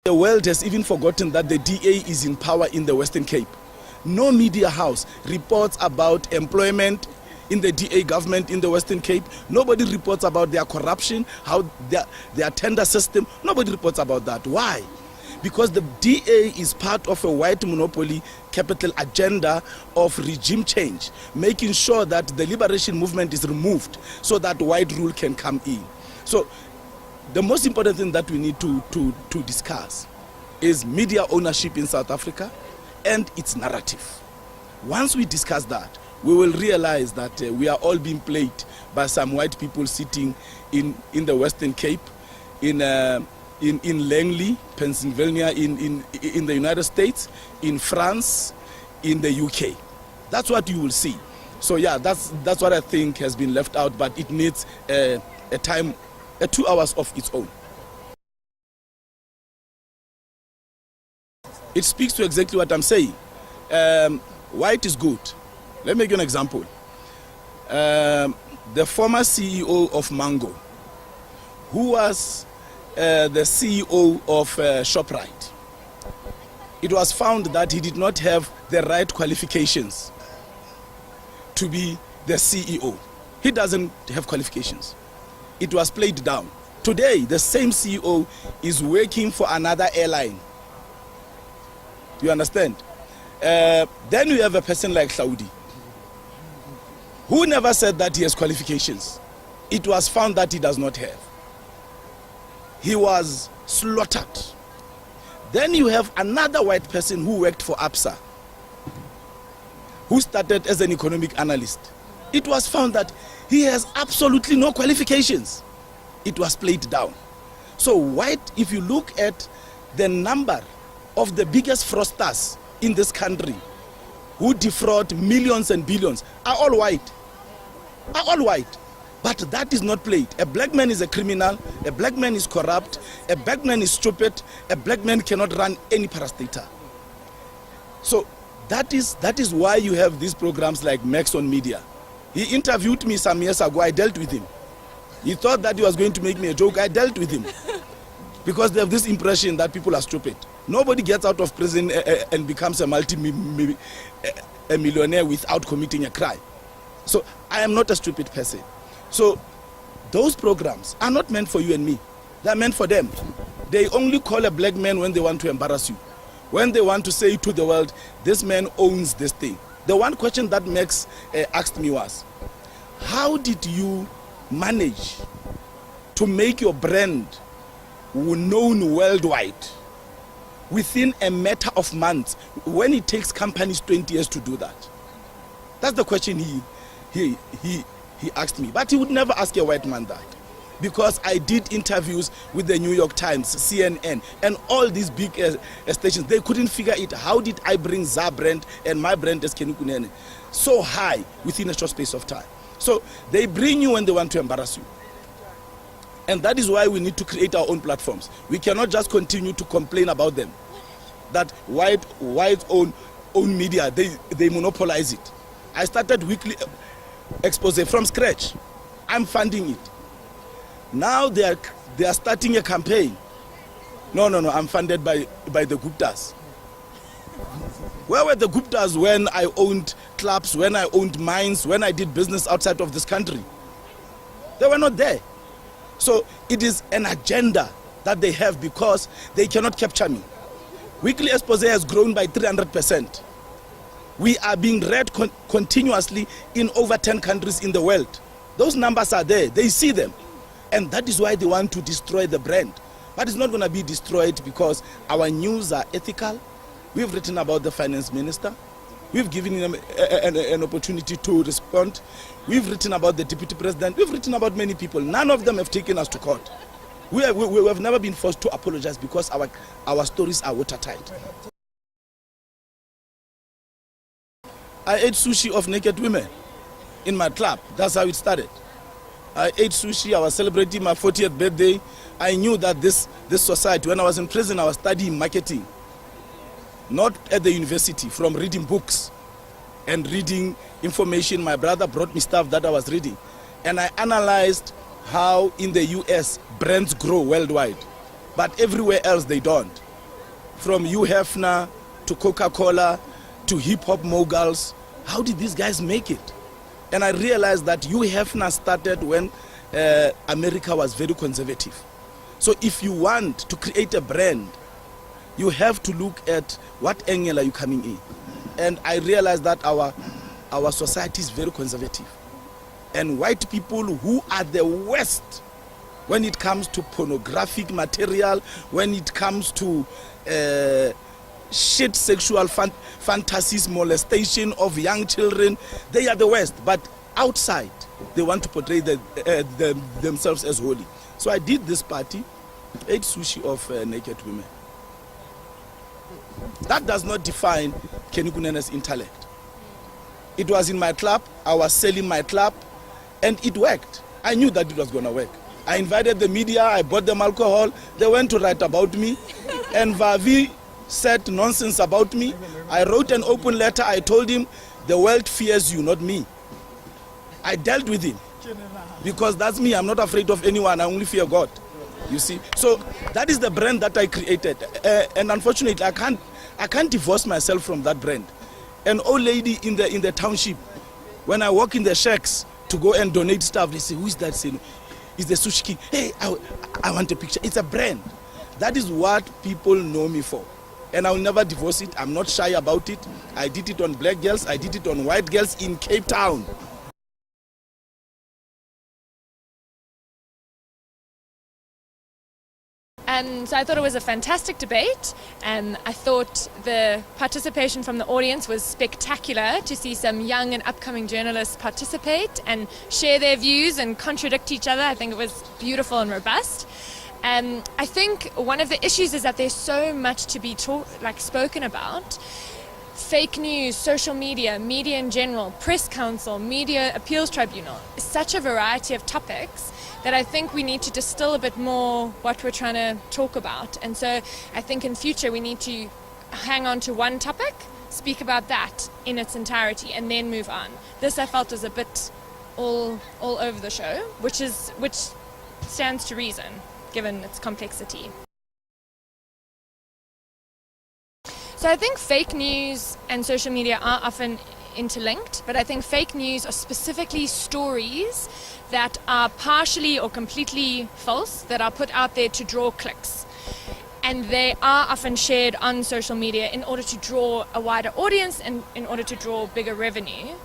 The world has even forgotten that the DA is in power in the Western Cape. No media house reports about employment in the DA government in the Western Cape. Nobody reports about their corruption, how their tender system. Nobody reports about that. Why? Because the DA is part of a white monopoly capital agenda of regime change, making sure that the liberation movement is removed so that white rule can come in. So the most important thing that we need to discuss is media ownership in South Africa and its narrative. Once we discuss that, we will realize that we are all being played by some white people sitting in the Western Cape, in Langley, Pennsylvania, in the United States, in France, in the UK. That's what you will see. So yeah, that's what I think has been left out, but it needs a 2 hours of its own. It speaks to exactly what I'm saying. White is good. Let me give you an example. The former CEO of Mango, who was the CEO of ShopRite, it was found that he did not have the right qualifications to be the CEO. He doesn't have qualifications. It was played down. Today, the same CEO is working for another airline. You understand? Then you have a person like Saudi, who never said that he has qualifications. It was found that he does not have. He was slaughtered. Then you have another white person who worked for ABSA, who started as an economic analyst. It was found that he has absolutely no qualifications. It was played down. So white, if you look at the number of the biggest fraudsters in this country who defraud millions and billions, are all white. Are all white. But that is not played. A black man is a criminal, a black man is corrupt, a black man is stupid, a black man cannot run any parastatal. So that is why you have these programs like Max on Media. He interviewed me some years ago. I dealt with him. He thought that he was going to make me a joke. I dealt with him. Because they have this impression that people are stupid. Nobody gets out of prison and becomes a millionaire without committing a crime. So I am not a stupid person. So those programs are not meant for you and me. They are meant for them. They only call a black man when they want to embarrass you. When they want to say to the world, this man owns this thing. The one question that Max asked me was, how did you manage to make your brand known worldwide within a matter of months when it takes companies 20 years to do that? That's the question he asked me. But he would never ask a white man that, because I did interviews with the New York Times, CNN, and all these big stations. They couldn't figure it. How did I bring ZA brand and my brand as Kunene so high within a short space of time? So they bring you when they want to embarrass you. And that is why we need to create our own platforms. We cannot just continue to complain about them. That white own media, they monopolize it. I started weekly expose from scratch. I'm funding it. Now they are starting a campaign. No, I'm funded by the Guptas. Where were the Guptas when I owned clubs, when I owned mines, when I did business outside of this country? They were not there. So it is an agenda that they have because they cannot capture me. Weekly expose has grown by 300%. We are being read continuously in over 10 countries in the world. Those numbers are there. They see them. And that is why they want to destroy the brand. But it's not going to be destroyed because our news are ethical. We've written about the finance minister. We've given him an opportunity to respond. We've written about the deputy president. We've written about many people. None of them have taken us to court. We have never been forced to apologize because our stories are watertight. I ate sushi of naked women in my club. That's how it started. I ate sushi. I was celebrating my 40th birthday. I knew that this society, when I was in prison, I was studying marketing. Not at the university, from reading books and reading information. My brother brought me stuff that I was reading. And I analyzed how in the US brands grow worldwide, but everywhere else they don't. from Hugh Hefner to Coca-Cola to hip-hop moguls. How did these guys make it? And I realized that Hugh Hefner started when America was very conservative. So if you want to create a brand, you have to look at what angle are you coming in. And I realized that our society is very conservative. And white people who are the worst when it comes to pornographic material, when it comes to shit sexual fantasies, molestation of young children, they are the worst. But outside, they want to portray themselves as holy. So I did this party, ate sushi of naked women. That does not define Kunene's intellect. It was in my club, I was selling my club, and it worked. I knew that it was going to work. I invited the media, I bought them alcohol, they went to write about me, and Vavi said nonsense about me. I wrote an open letter, I told him, the world fears you, not me. I dealt with him, because that's me, I'm not afraid of anyone, I only fear God. You see, so that is the brand that I created, and unfortunately, I can't divorce myself from that brand. An old lady in the township, when I walk in the shacks to go and donate stuff, they say, "Who is that?" Saying, "It's the Sushi King." Hey, I want a picture. It's a brand. That is what people know me for, and I will never divorce it. I'm not shy about it. I did it on black girls. I did it on white girls in Cape Town. So I thought it was a fantastic debate. I thought the participation from the audience was spectacular, to see some young and upcoming journalists participate and share their views and contradict each other. I think it was beautiful and robust. I think one of the issues is that there's so much to be spoken about. Fake news, social media, media in general, press council, media appeals tribunal, such a variety of topics that I think we need to distill a bit more what we're trying to talk about. And so I think in future we need to hang on to one topic, speak about that in its entirety, and then move on. This I felt was a bit all over the show, which stands to reason given its complexity. So I think fake news and social media are often interlinked, but I think fake news are specifically stories that are partially or completely false, that are put out there to draw clicks. And they are often shared on social media in order to draw a wider audience and in order to draw bigger revenue.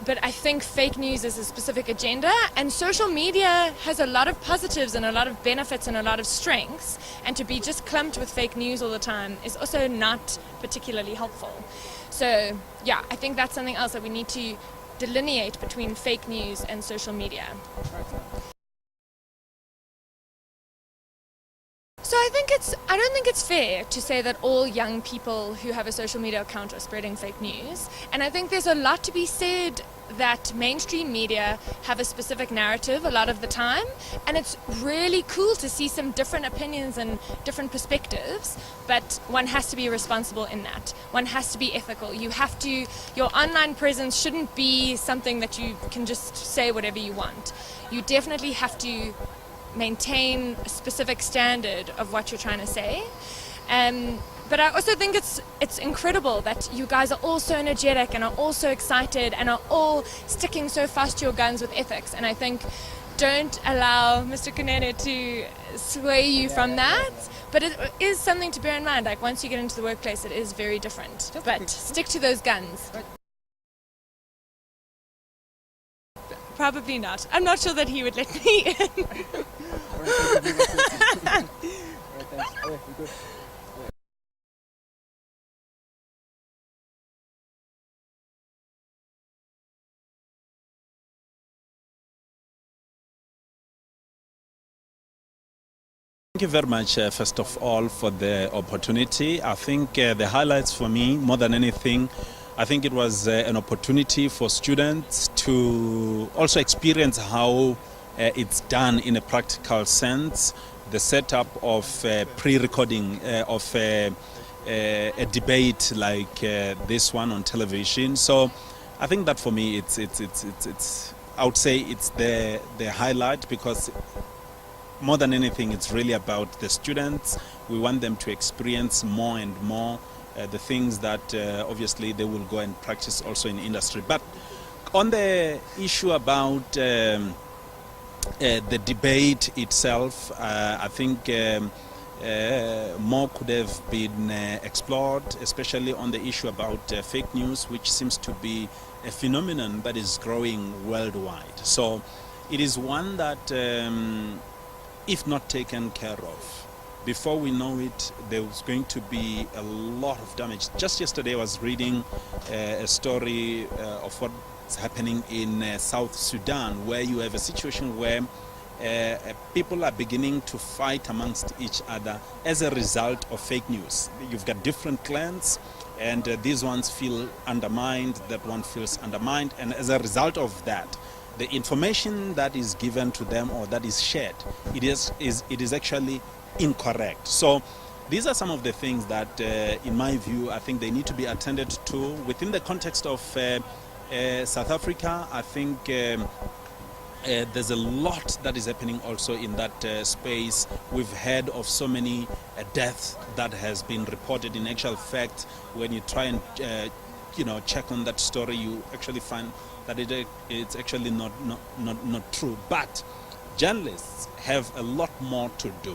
But I think fake news is a specific agenda, and social media has a lot of positives and a lot of benefits and a lot of strengths, and to be just clumped with fake news all the time is also not particularly helpful. So yeah, I think that's something else that we need to delineate between fake news and social media. So I don't think it's fair to say that all young people who have a social media account are spreading fake news. And I think there's a lot to be said that mainstream media have a specific narrative a lot of the time. And it's really cool to see some different opinions and different perspectives. But one has to be responsible in that. One has to be ethical. Your online presence shouldn't be something that you can just say whatever you want. You definitely have to maintain a specific standard of what you're trying to say. But I also think it's incredible that you guys are all so energetic and are all so excited and are all sticking so fast to your guns with ethics. And I think don't allow Mr. Kunene to sway you from that. But it is something to bear in mind. Like, once you get into the workplace, it is very different. But stick to those guns. Probably not. I'm not sure that he would let me in. Thank you very much, first of all, for the opportunity. I think the highlights for me, more than anything, I think it was an opportunity for students to also experience how it's done in a practical sense, the setup of pre-recording of a debate like this one on television. So I think that for me, it's I would say it's the highlight, because more than anything, it's really about the students. We want them to experience more and more the things that obviously they will go and practice also in industry. But on the issue about the debate itself, I think more could have been explored, especially on the issue about fake news, which seems to be a phenomenon that is growing worldwide. So it is one that, if not taken care of, before we know it, there's going to be a lot of damage. Just yesterday I was reading a story of what's happening in South Sudan, where you have a situation where people are beginning to fight amongst each other as a result of fake news. You've got different clans, and these ones feel undermined, that one feels undermined, and as a result of that, the information that is given to them or that is shared, it is actually incorrect. So these are some of the things that, in my view, I think they need to be attended to within the context of South Africa. I think there's a lot that is happening also in that space. We've heard of so many deaths that has been reported. In actual fact, when you try and check on that story, you actually find that it's actually not true. But journalists have a lot more to do.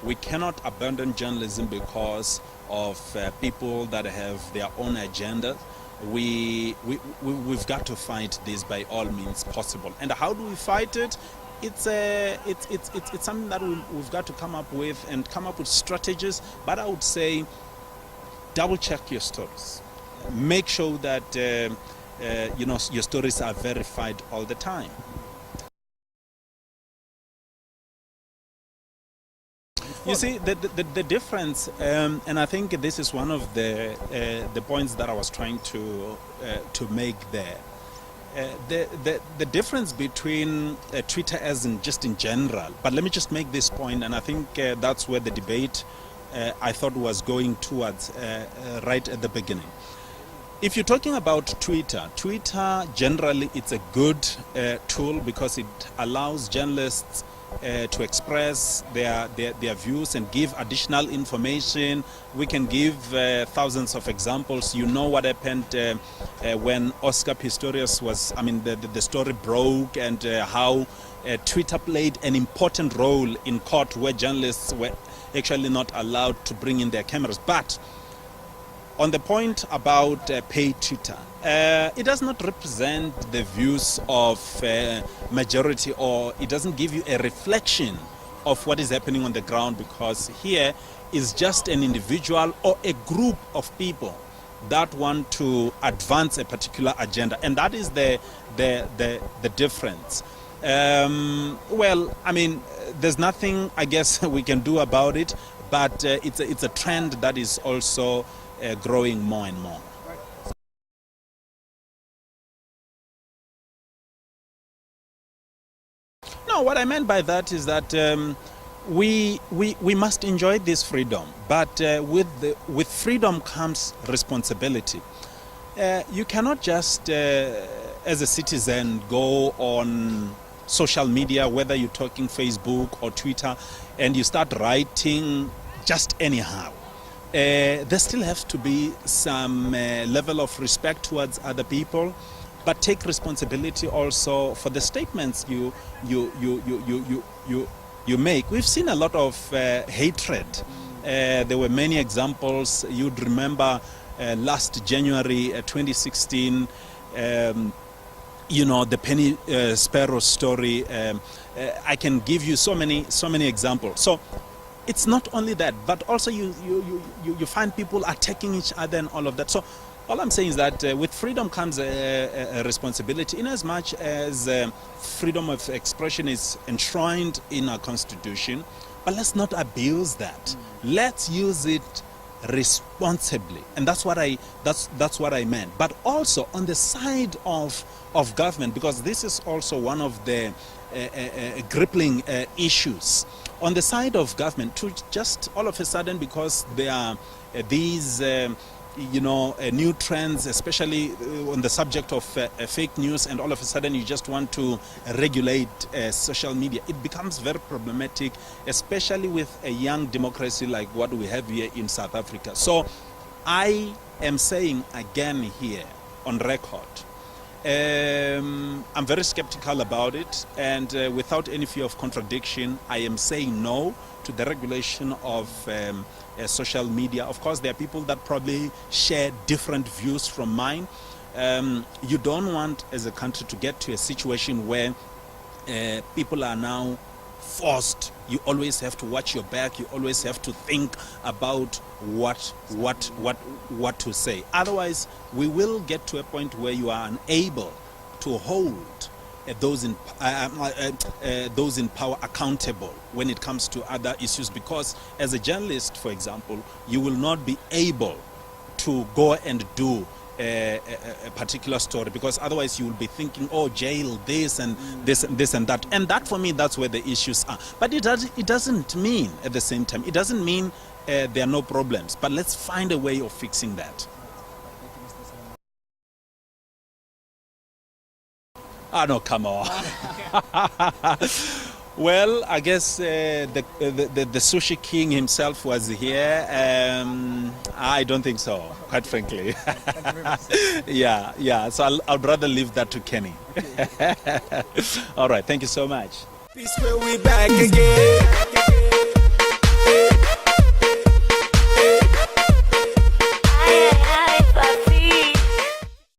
We cannot abandon journalism because of people that have their own agenda. We've got to fight this by all means possible. And how do we fight it? It's something that we've got to come up with strategies. But I would say, double check your stories. Make sure that your stories are verified all the time. You see, the difference, and I think this is one of the points that I was trying to make there. The difference between Twitter as in just in general, but let me just make this point, and I think that's where the debate I thought was going towards right at the beginning. If you're talking about Twitter generally it's a good tool because it allows journalists to express their views and give additional information. We can give thousands of examples. You know what happened when Oscar Pistorius was, the story broke, and how Twitter played an important role in court where journalists were actually not allowed to bring in their cameras. But on the point about paid Twitter, it does not represent the views of majority, or it doesn't give you a reflection of what is happening on the ground, because here is just an individual or a group of people that want to advance a particular agenda, and that is the difference. There's nothing I guess we can do about it, but it's a trend that is also growing more and more. No, what I meant by that is that we must enjoy this freedom, but with freedom comes responsibility. You cannot just, as a citizen, go on social media, whether you're talking Facebook or Twitter, and you start writing just anyhow. There still has to be some level of respect towards other people, but take responsibility also for the statements you make. We've seen a lot of hatred. There were many examples. You'd remember last January 2016, the Penny Sparrow story. I can give you so many examples. So it's not only that, but also you find people attacking each other and all of that. So all I'm saying is that with freedom comes a responsibility, in as much as freedom of expression is enshrined in our constitution. But let's not abuse that. Let's use it responsibly, and that's what I meant. But also on the side of government, because this is also one of the crippling issues. On the side of government, to just all of a sudden, because there are these new trends, especially on the subject of fake news, and all of a sudden you just want to regulate social media. It becomes very problematic, especially with a young democracy like what we have here in South Africa. So I am saying again here on record, I'm very skeptical about it, and without any fear of contradiction, I am saying no to the regulation of social media. Of course, there are people that probably share different views from mine. You don't want, as a country, to get to a situation where people are now forced. You always have to watch your back. You always have to think about what to say. Otherwise, we will get to a point where you are unable to hold those in power accountable when it comes to other issues. Because as a journalist, for example, you will not be able to go and do a particular story, because otherwise you will be thinking, oh, jail this and this and this and that. And that, for me, that's where the issues are. But it doesn't mean, at the same time, it doesn't mean there are no problems. But let's find a way of fixing that. No, come on. Well, I guess the sushi king himself was here. I don't think so, quite frankly. Yeah. So I'd rather leave that to Kenny. All right. Thank you so much. Peace, we back again.